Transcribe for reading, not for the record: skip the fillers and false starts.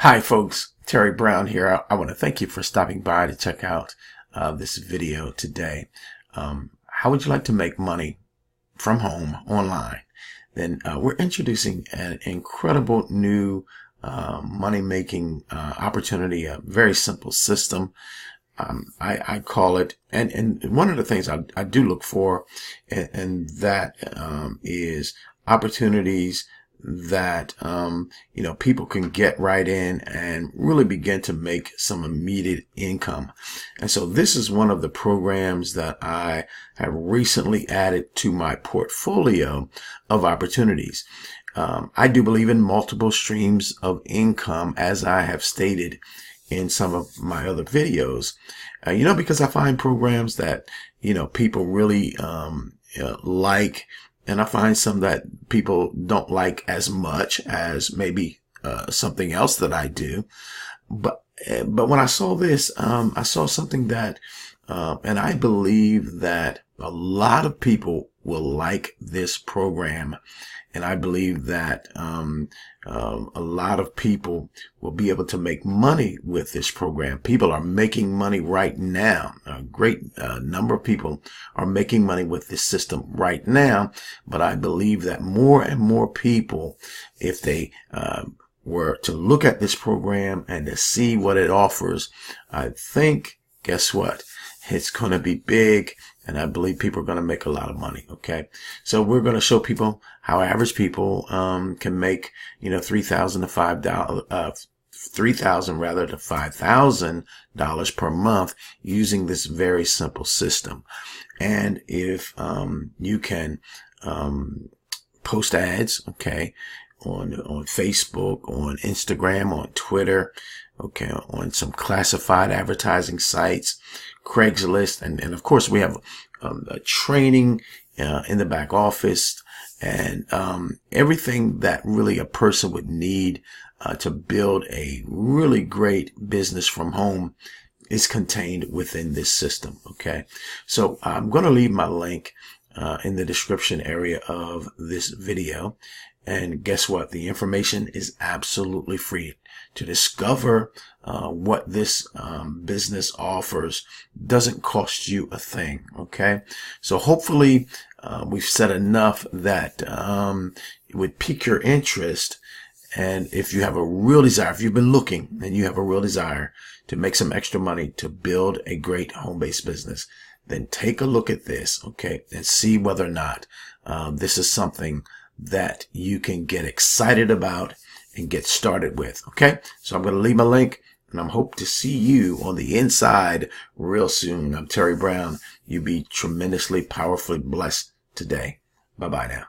Hi folks, Terry Brown here. I want to thank you for stopping by to check out this video today. How would you like to make money from home online? Then we're introducing an incredible new money-making opportunity, a very simple system. I call it, and one of the things I do look for, and that is opportunities that people can get right in and really begin to make some immediate income. And so this is one of the programs that I have recently added to my portfolio of opportunities. I do believe in multiple streams of income, as I have stated in some of my other videos, because I find programs that people really like, and I find some that people don't like as much as maybe something else that I do. But when I saw this, I saw something that, and I believe that a lot of people will like this program. And I believe that a lot of people will be able to make money with this program. People are making money right now. A great number of people are making money with this system right now. But I believe that more and more people, if they were to look at this program and to see what it offers, I think, guess what? It's going to be big, and I believe people are going to make a lot of money. Okay, so we're going to show people how average people can make $3,000 to $5,000 per month using this very simple system. And if you can post ads, okay, on Facebook, on Instagram, on Twitter, okay, on some classified advertising sites, Craigslist, and of course we have a training in the back office, and everything that really a person would need to build a really great business from home is contained within this system. Okay, so I'm going to leave my link in the description area of this video. And guess what? The information is absolutely free. To discover what this business offers doesn't cost you a thing. Okay, so hopefully we've said enough that it would pique your interest. And if you have a real desire, if you've been looking and you have a real desire to make some extra money to build a great home-based business, then take a look at this, okay, and see whether or not this is something that you can get excited about and get started with. Okay, so I'm going to leave my link, and I hope to see you on the inside real soon. I'm Terry Brown. You be tremendously, powerfully blessed today. Bye-bye now.